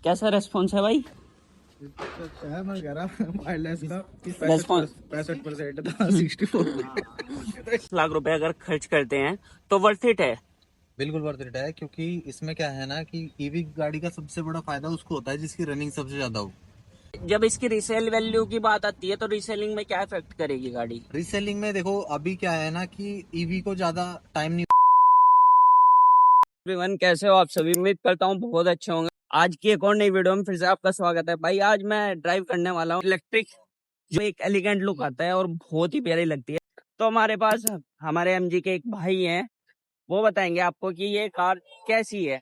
कैसा रेस्पॉन्स है भाई? मैं कह रहा वायरलेस का रेस्पॉन्स 65% था 64। लाख रुपए अगर खर्च करते हैं तो वर्थ इट है। बिल्कुल वर्थ इट है, क्योंकि इसमें क्या है ना कि ईवी गाड़ी का सबसे बड़ा फायदा उसको होता है जिसकी रनिंग सबसे ज्यादा हो। जब इसकी रीसेल वैल्यू की बात आती है तो रीसेलिंग में क्या इफेक्ट करेगी गाड़ी? रीसेलिंग में देखो अभी क्या है ना कि ईवी को ज्यादा टाइम नहीं। एवरीवन, कैसे हो आप सभी? उम्मीद करता हूँ बहुत अच्छे होंगे। आज की एक और नई वीडियो में फिर से आपका स्वागत है भाई। आज मैं ड्राइव करने वाला हूँ इलेक्ट्रिक, जो एक एलिगेंट लुक आता है और बहुत ही प्यारी लगती है। तो हमारे पास हमारे एमजी के एक भाई हैं, वो बताएंगे आपको कि ये कार कैसी है।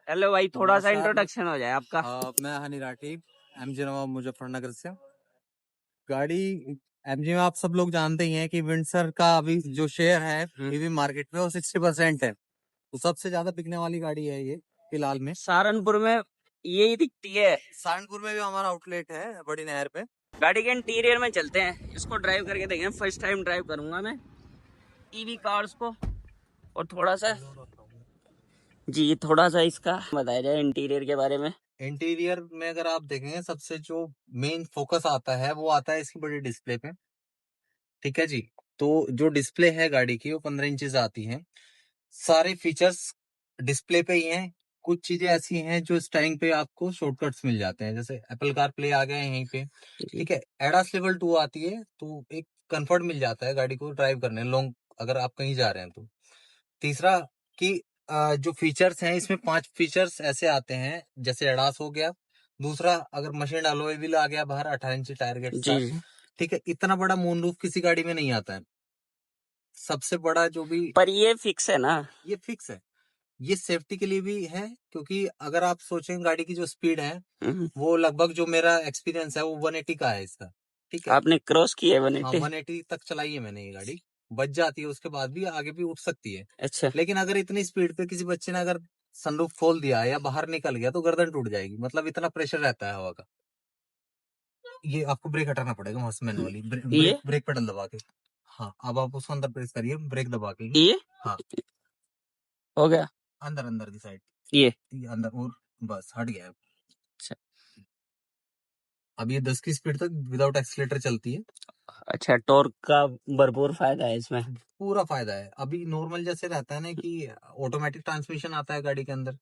हेलो भाई, थोड़ा सा इंट्रोडक्शन हो जाए आपका। मैं हनी राठी, एमजी नवाब मुजफ्फरनगर से। गाड़ी एमजी में आप सब लोग जानते ही हैं कि विंडसर का अभी जो शेयर है ईवी मार्केट में वो 60% है। तो सबसे ज्यादा बिकने वाली गाड़ी है ये फिलहाल में। सहारनपुर में यही दिखती है। सहारनपुर में भी हमारा आउटलेट है बड़ी नहर पे। गाड़ी के इंटीरियर में चलते हैं, इसको ड्राइव करके देखें। फर्स्ट टाइम ड्राइव करूंगा मैं ईवी कार्स को। और थोड़ा सा इसका बताया जाए इंटीरियर के बारे में। इंटीरियर में अगर आप देखेंगे सबसे जो मेन फोकस आता है वो आता है इसकी बड़ी डिस्प्ले पे। ठीक है जी। तो जो डिस्प्ले है गाड़ी की वो 15 इंचेस आती है। सारे फीचर्स डिस्प्ले पे ही हैं। कुछ चीजें ऐसी हैं जो स्टाइलिंग पे आपको शॉर्टकट्स मिल जाते हैं, जैसे एप्पल कार प्ले आ गया है यहीं पे। ठीक है, एडास लेवल 2 आती है, तो एक कंफर्ट मिल जाता है गाड़ी को ड्राइव करने लॉन्ग, अगर आप कहीं जा रहे हैं तो। तीसरा कि जो फीचर्स हैं इसमें 5 फीचर्स ऐसे आते हैं, जैसे एडास हो गया। दूसरा, अगर मशीन अलॉय व्हील आ गया बाहर 18 इंच टायर के साथ। ठीक है, इतना बड़ा मूनरूफ किसी गाड़ी में नहीं आता है। सबसे बड़ा जो भी, पर ये फिक्स है ना? ये फिक्स है। ये सेफ्टी के लिए भी है, क्योंकि अगर आप सोचें गाड़ी की जो स्पीड है वो लगभग, जो मेरा एक्सपीरियंस है वो 180 का है इसका। ठीक है, आपने क्रॉस की है हाँ 180? 180 तक चलाई है मैंने ये गाड़ी। बच जाती है, उसके बाद भी आगे भी उठ सकती है। अच्छा, लेकिन अगर इतनी स्पीड पे किसी बच्चे ने अगर सनरूफ खोल दिया या बाहर निकल गया तो गर्दन टूट जाएगी, मतलब इतना प्रेशर रहता है हवा का। ये आपको ब्रेक हटाना पड़ेगा, मस्त मैनुअली ये ब्रेक पेडल दबा के। हाँ, अब आप उसको अंदर प्रेस करिए, ब्रेक दबा के। ये हाँ, हो गया। अंदर अंदर की साइड, ये ये अंदर, और बस हट गया। अच्छा। अब ये 10 की स्पीड तक विदाउट एक्सीलेटर चलती है। अच्छा, टॉर्क का भरपूर फायदा है इसमें। पूरा फायदा है। अभी नॉर्मल जैसे रहता है ना कि ऑटोमेटिक ट्रांसमिशन आता है गाड़ी के अंदर,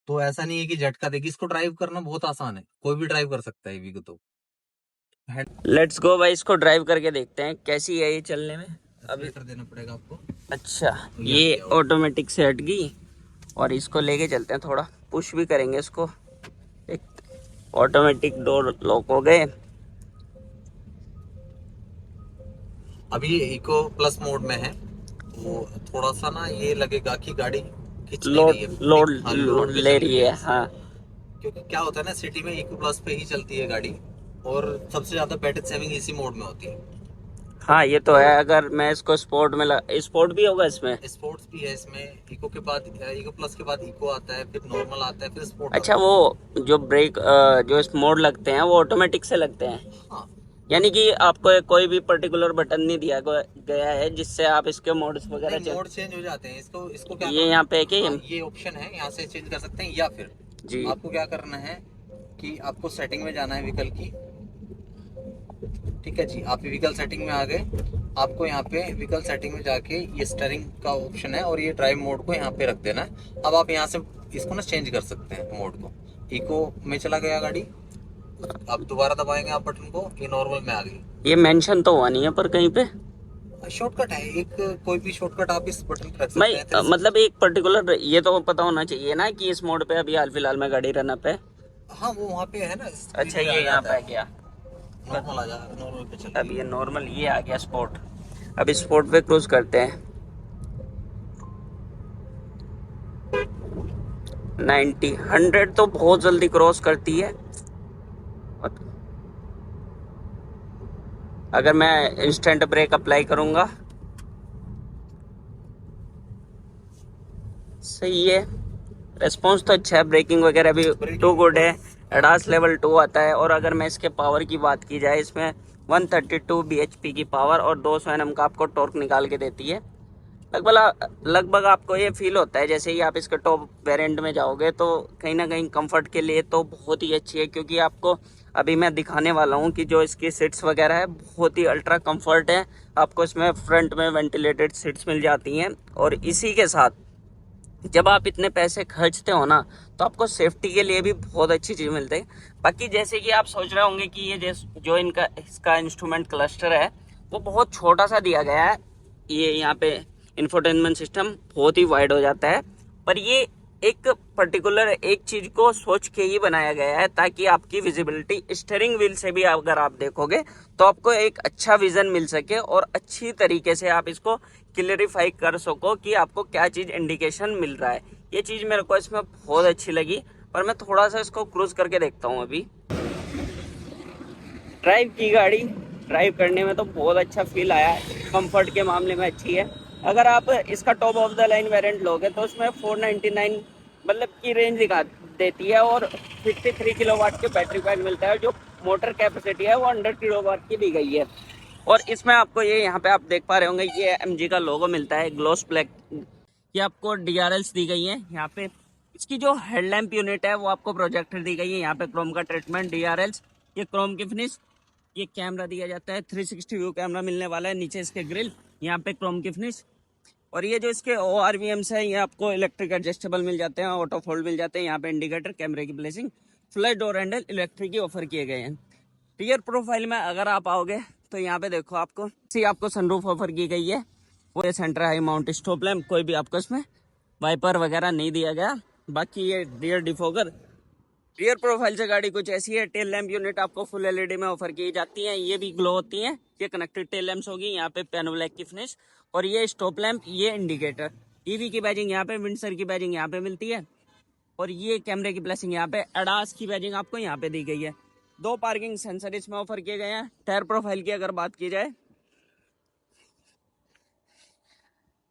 तो ऐसा नहीं है कि झटका देगी। इसको ड्राइव करना बहुत आसान है, कोई भी ड्राइव कर सकता है ईवी को। तो लेट्स गो भाई, इसको ड्राइव करके देखते हैं कैसी है ये चलने में। अभी देना पड़ेगा आपको। अच्छा, ये ऑटोमेटिक से हट गई और इसको लेके चलते हैं, थोड़ा पुश भी करेंगे इसको। एक ऑटोमेटिक डोर लॉक हो गए। अभी ये इको प्लस मोड में है, तो थोड़ा सा ना ये लगेगा कि गाड़ी खींच नहीं रही है, लोड पे ले चल रही है। हाँ, क्योंकि क्या होता है ना, सिटी में इको प्लस पे ही चलती है गाड़ी, और सबसे ज्यादा बैटरी सेविंग इसी मोड में होती है। हाँ ये तो है। अगर मैं इसको स्पोर्ट में स्पोर्ट भी होगा इसमें? स्पोर्ट्स भी है इसमें। इको के बाद, इको प्लस के बाद इको आता है, फिर नॉर्मल आता है, फिर स्पोर्ट। अच्छा, वो जो ब्रेक जो मोड लगते हैं वो ऑटोमेटिक से लगते हैं? हाँ, यानी कि आपको कोई भी पर्टिकुलर बटन नहीं दिया गया है जिससे आप इसके मोड्स वगैरह मोड चेंज हो जाते हैं। इसको क्या ये यहाँ पे है कि ये ऑप्शन है, यहाँ से चेंज कर सकते हैं, या फिर जी आपको क्या करना है कि आपको सेटिंग में जाना है व्हीकल की। ठीक है जी, आप व्हीकल सेटिंग में आ गए। आपको यहाँ पे व्हीकल सेटिंग में जाके ये स्टीयरिंग का ऑप्शन है और ये ड्राइव मोड को यहाँ पे रख देना है। अब आप यहाँ से इसको ना चेंज कर सकते हैं मोड को। इको में चला गया गाड़ी, अब दोबारा दबाएंगे आप बटन को, ये नॉर्मल में आ गई। ये मेंशन तो हुआ नहीं है पर कहीं पे। शॉर्टकट है एक, कोई भी शॉर्टकट आप इस बटन पे रख भाई सकते हैं। मतलब एक पर्टिकुलर ये तो पता होना चाहिए ना कि इस मोड पे अभी हाल फिलहाल में गाड़ी रन अप है। हाँ, वो वहाँ पे है ना। अच्छा, ये यहाँ पे आ गया। नॉर्मल आ जाएगा, नॉर्मल पे चल। अब ये नॉर्मल, ये आ गया स्पोर्ट। अब स्पोर्ट पे क्रूज करते हैं। 90 100 तो बहुत जल्दी क्रॉस करती है। अगर मैं इंस्टेंट ब्रेक अप्लाई करूंगा, सही है, रेस्पॉन्स तो अच्छा है, ब्रेकिंग वगैरह भी टू गुड है। एडास लेवल 2 आता है। और अगर मैं इसके पावर की बात की जाए, इसमें 132 bhp की पावर और 200 Nm का आपको टॉर्क निकाल के देती है। लगभग आपको ये फील होता है जैसे ही आप इसके टॉप वेरिएंट में जाओगे तो कहीं ना कहीं कंफर्ट के लिए तो बहुत ही अच्छी है, क्योंकि आपको अभी मैं दिखाने वाला हूँ कि जो इसकी सीट्स वगैरह है बहुत ही अल्ट्रा कंफर्ट है। आपको इसमें फ्रंट में वेंटिलेटेड सीट्स मिल जाती हैं, और इसी के साथ जब आप इतने पैसे खर्चते हो ना तो आपको सेफ्टी के लिए भी बहुत अच्छी चीज़ मिलती है। बाकी जैसे कि आप सोच रहे होंगे कि ये जो इनका इसका इंस्ट्रूमेंट क्लस्टर है वो बहुत छोटा सा दिया गया है। ये यहाँ पे इंफोटेनमेंट सिस्टम बहुत ही वाइड हो जाता है, पर ये एक पर्टिकुलर एक चीज को सोच के ही बनाया गया है ताकि आपकी विजिबिलिटी स्टीयरिंग व्हील से भी अगर आप देखोगे तो आपको एक अच्छा विजन मिल सके और अच्छी तरीके से आप इसको क्लियरिफाई कर सको कि आपको क्या चीज इंडिकेशन मिल रहा है। ये चीज मेरे को इसमें बहुत अच्छी लगी, पर मैं थोड़ा सा इसको क्रूज करके देखता हूँ अभी। ड्राइव की गाड़ी ड्राइव करने में तो बहुत अच्छा फील आया, कंफर्ट के मामले में अच्छी है। अगर आप इसका top of the line variant लोगे तो उसमें 499 मतलब की रेंज दिखा देती है, और 53 किलोवाट के बैटरी पैक मिलता है। जो मोटर कैपेसिटी है वो 100 किलोवाट की दी गई है। और इसमें आपको ये यहाँ पे आप देख पा रहे होंगे ये MG का लोगो मिलता है ग्लोस ब्लैक। ये आपको DRLs दी गई है यहाँ पे। इसकी जो हेडलैम्प यूनिट है वो आपको प्रोजेक्टर दी गई है, यहाँ पे क्रोम का ट्रीटमेंट DRLs, ये क्रोम की फिनिश। ये कैमरा दिया जाता है 360 व्यू कैमरा मिलने वाला है, नीचे इसके ग्रिल, यहाँ पे क्रोम की फिनिश। और ये जो इसके ORVMs है ये आपको इलेक्ट्रिक एडजस्टेबल मिल जाते हैं, ऑटो फोल्ड मिल जाते हैं। यहाँ पे इंडिकेटर, कैमरे की placing, flash door handle electric की ऑफर किए गए हैं। रियर प्रोफाइल में अगर आप आओगे तो यहाँ पे देखो आपको सनरूफ ऑफर की गई है। वो ये centre high mount stop lamp, कोई भी आपको इसमें वाइपर वगैरह नहीं दिया गया। बाकी ये रियर डिफोगर, रियर प्रोफाइल से गाड़ी कुछ ऐसी है। टेल लैम्प यूनिट आपको फुल LED में ऑफर की जाती है, ये भी ग्लो होती है। ये कनेक्टेड टेल लैम्प्स होगी, यहाँ पे पियानो ब्लैक की फिनिश। और ये स्टॉप लैम्प, ये इंडिकेटर, EV की बैजिंग यहाँ पे, विंडसर की बैजिंग यहाँ पे मिलती है। और ये कैमरे की प्लेसिंग यहाँ पे, एडास की बैजिंग आपको यहाँ पे दी गई है। 2 पार्किंग सेंसर इसमें ऑफर किए गए हैं। टायर प्रोफाइल की अगर बात की जाए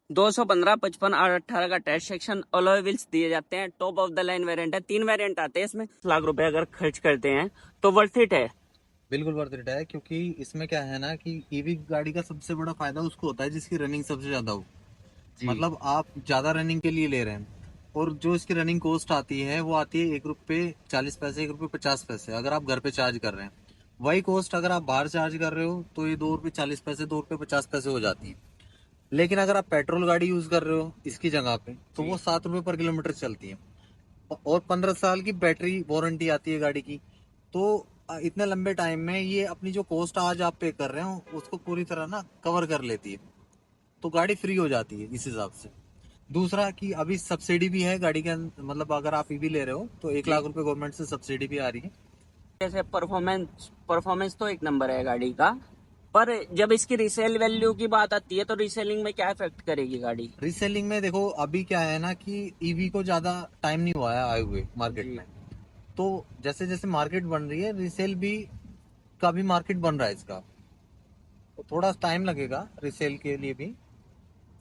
215, 55 और 18 का टायर सेक्शन, अलॉय व्हील्स दिए जाते हैं। Top of the line variant है, 3 वेरिएंट आते हैं इसमें। लाख रुपए अगर खर्च करते हैं तो वर्थ इट है। बिल्कुल वर्थ इट है, क्योंकि इसमें क्या है ना कि ईवी गाड़ी का सबसे बड़ा फायदा उसको होता है जिसकी रनिंग सबसे ज्यादा हो। मतलब आप ज्यादा रनिंग के लिए ले रहे हैं, और जो इसकी रनिंग कॉस्ट आती है वो आती है ₹1.40, ₹1.50। अगर आप घर पे चार्ज कर रहे हैं, वही कॉस्ट अगर आप बाहर चार्ज कर रहे हो तो ये ₹2.40, ₹2.50 हो जाती है। लेकिन अगर आप पेट्रोल गाड़ी यूज कर रहे हो इसकी जगह पे तो वो ₹7 पर किलोमीटर चलती है, और 15 साल की बैटरी वारंटी आती है गाड़ी की। तो इतने लंबे टाइम में ये अपनी जो कॉस्ट आज आप पे कर रहे हो उसको पूरी तरह ना कवर कर लेती है, तो गाड़ी फ्री हो जाती है इस हिसाब से। दूसरा कि अभी सब्सिडी भी है गाड़ी के मतलब अगर आप ईवी ले रहे हो तो 1 लाख रुपए गवर्नमेंट से सब्सिडी भी आ रही है। जैसे परफॉर्मेंस तो एक नंबर है गाड़ी का, पर जब इसकी रीसेल वैल्यू की बात आती है तो रीसेलिंग में क्या इफेक्ट करेगी गाड़ी? रीसेलिंग में देखो अभी क्या है ना कि ईवी को ज्यादा टाइम नहीं हुआ है आए हुए मार्केट में, तो जैसे जैसे मार्केट बन रही है रीसेल भी का भी मार्केट बन रहा है इसका, तो थोड़ा टाइम लगेगा रीसेल के लिए भी,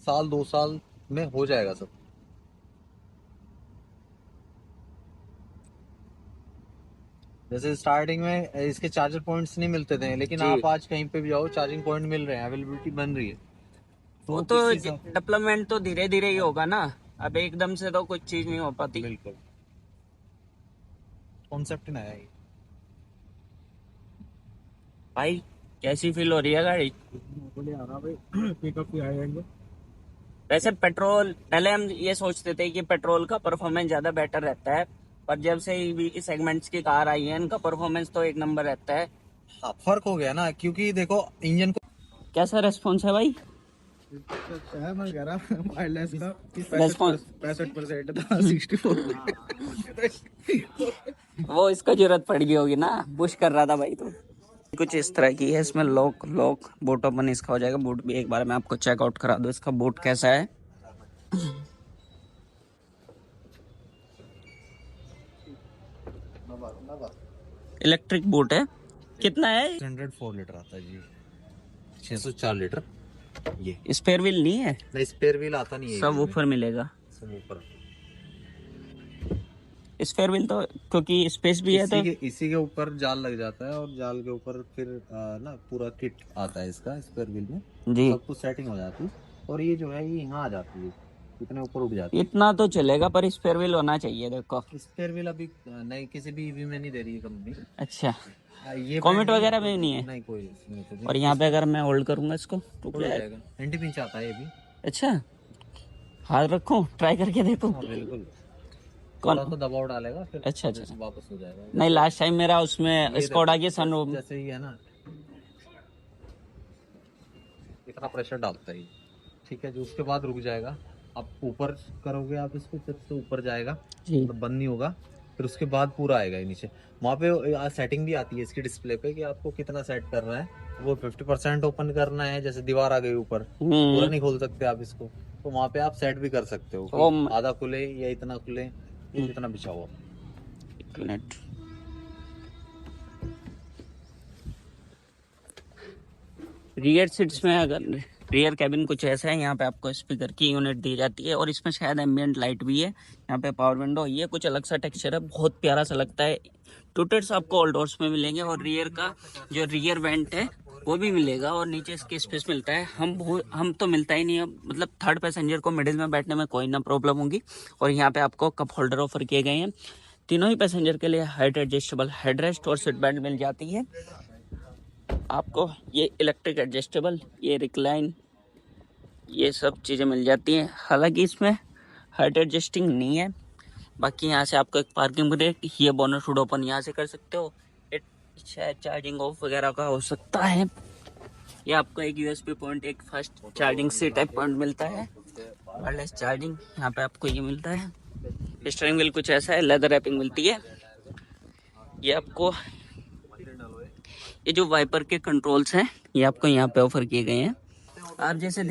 1-2 साल में हो जाएगा सब। जैसे स्टार्टिंग में इसके चार्जर पॉइंट्स नहीं मिलते थे, लेकिन जी। आप आज कहीं पे भी जाओ चार्जिंग पॉइंट मिल रहे हैं, अवेलेबिलिटी बन रही है। वो तो तो इस हिसाब डेवलपमेंट तो धीरे धीरे ही होगा ना, अब एकदम से तो कुछ चीज नहीं हो पाती। बिल्कुल कॉन्सेप्ट नया है ये। भाई कैसी फील हो रही है गाड़ी? बढ़िया आ रहा भाई, पिकअप भी आएंगे। वैसे पेट्रोल, पहले हम ये सोचते थे कि पेट्रोल का परफॉर्मेंस ज्यादा बेटर रहता है, पर जब से ईवी सेगमेंट्स की कार आई है इनका परफॉर्मेंस तो एक नंबर रहता है। हाँ फर्क हो गया ना, क्योंकि देखो इंजन को कैसा रेस्पॉन्स है भाई? अच्छा है, मैं कह रहा माइलेज का कि Response। 65% था 64। वो इसको जरूरत पड़ गई होगी ना, पुश कर रहा था भाई तो। कुछ इस तरह की है, इसमें लॉक बूट ओपन इसका हो जाएगा। बूट भी एक बार मैं आपको चेकआउट करा दूं, इसका बूट कैसा है। इलेक्ट्रिक बूट है। कितना है? 104 लीटर आता है जी, 604 लीटर। ये स्पेयर व्हील नहीं है? नहीं, स्पेयर व्हील आता नहीं है, सब ऊपर मिलेगा। सब ऊपर। स्पेयर व्हील तो क्योंकि स्पेस भी है तो इसी के ऊपर जाल लग जाता है, और जाल के ऊपर फिर ना पूरा किट आता है इसका स्पेयर व्हील में, जी। सब कुछ सेटिंग हो जाती है। और ये जो है ये यहाँ आ जाती है, इतने ऊपर उठ जाती है। इतना तो चलेगा पर स्पेयर व्हील होना चाहिए देखो। स्पेयर व्हील अभी नहीं, किसी भी ईवी में नहीं दे रही है कंपनी। अच्छा, ये कॉमेट brand वगैरह में नहीं है? नहीं, कोई नहीं तो और यहाँ पे अगर मैं होल्ड करूंगा इसको तो हो क्या है? जाएगा। एंटी पिंच आता है ये भी। अच्छा, हाथ रखूं, ट्राई करके देखूं? हाँ बिल्कुल, कौन? थोड़ा तो दबाव डालेगा फिर अच्छा अच्छा। वापस हो जाएगा। नहीं, लास्ट टाइम मेरा उसमें ये स्कोडा देखो, की सनरूफ। जैसे ही है ना, इतना प्रेशर डालता है ये, ठीक है। जो उसके बाद रुक जाएगा, आप ऊपर करोगे आप इसको, फिर से ऊपर जाएगा, जी। मतलब बंद नहीं होगा। फिर उसके बाद पूरा आएगा ये नीचे। वहाँ पे सेटिंग भी आती है इसकी डिस्प्ले पे कि आपको कितना सेट करना है। वो 50% ओपन करना है, जैसे दीवार आ गई ऊपर, पूरा नहीं खोल सकते आप इसको, तो वहाँ पे आप सेट भी कर सकते हो ओ, कि आधा खुले या इतना खुले, ये कितना बिछा हुआ। एक मिनट। रियर सीट्स में अगर रियर कैबिन कुछ ऐसा है, यहाँ पे आपको स्पीकर की यूनिट दी जाती है और इसमें शायद एम्बियंट लाइट भी है। यहाँ पे पावर विंडो, ये कुछ अलग सा टेक्सचर है, बहुत प्यारा सा लगता है। टूटेड्स आपको ऑल डोर्स में मिलेंगे और रियर का जो रियर वेंट है वो भी मिलेगा और नीचे इसके स्पेस मिलता है। हम तो मिलता ही नहीं है, मतलब थर्ड पैसेंजर को मिडिल में बैठने में कोई ना प्रॉब्लम होगी। और यहाँ पे आपको कप होल्डर ऑफर किए गए हैं। तीनों ही पैसेंजर के लिए हाइट एडजस्टेबल हेडरेस्ट और सीट बेल्ट मिल जाती है आपको। ये इलेक्ट्रिक एडजस्टेबल, ये रिक्लाइन, ये सब चीज़ें मिल जाती हैं। हालांकि इसमें हाइट एडजस्टिंग नहीं है। बाकी यहाँ से आपको एक पार्किंग ब्रेक, ये बोनट हुड ओपन यहाँ से कर सकते हो। शायद चार्जिंग ऑफ वगैरह का हो सकता है। ये आपको एक यूएसबी पॉइंट, एक fast charging C type point मिलता है, वायरलेस चार्जिंग यहाँ पे आपको ये मिलता है। स्टीयरिंग व्हील कुछ ऐसा है, लेदर रैपिंग मिलती है। ये आपको ये जो वाइपर के कंट्रोल्स हैं ये आपको यहाँ पे ऑफर किए गए हैं। आप जैसे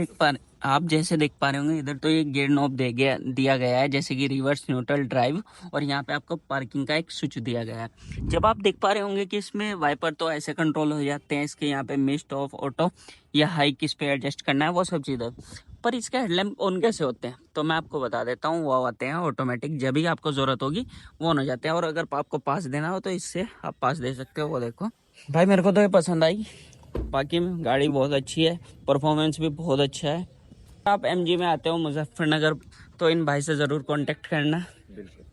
देख पा रहे होंगे, इधर तो ये गियर नॉब दिया गया है, जैसे कि रिवर्स, न्यूट्रल, ड्राइव। और यहाँ पे आपको पार्किंग का एक स्विच दिया गया है। जब आप देख पा रहे होंगे कि इसमें वाइपर तो ऐसे कंट्रोल हो जाते हैं, इसके यहाँ पे मिस्ट, ऑफ, ऑटो या हाई किस पे एडजस्ट करना है वो सब चीज़ें। पर इसके हेडलैम्प ऑन कैसे होते हैं तो मैं आपको बता देता हूँ। वो आते हैं ऑटोमेटिक, जब भी आपको ज़रूरत होगी वो ऑन हो जाते हैं। और अगर आपको पास देना हो तो इससे आप पास दे सकते हो। वो देखो भाई, मेरे को तो ये पसंद आई। बाकी में गाड़ी बहुत अच्छी है, परफॉर्मेंस भी बहुत अच्छा है। आप एमजी में आते हो मुजफ्फरनगर तो इन भाई से ज़रूर कांटेक्ट करना। बिल्कुल।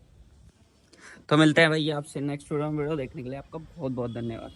तो मिलते हैं भैया आपसे नेक्स्ट वीडियो देखने के लिए आपका बहुत बहुत धन्यवाद।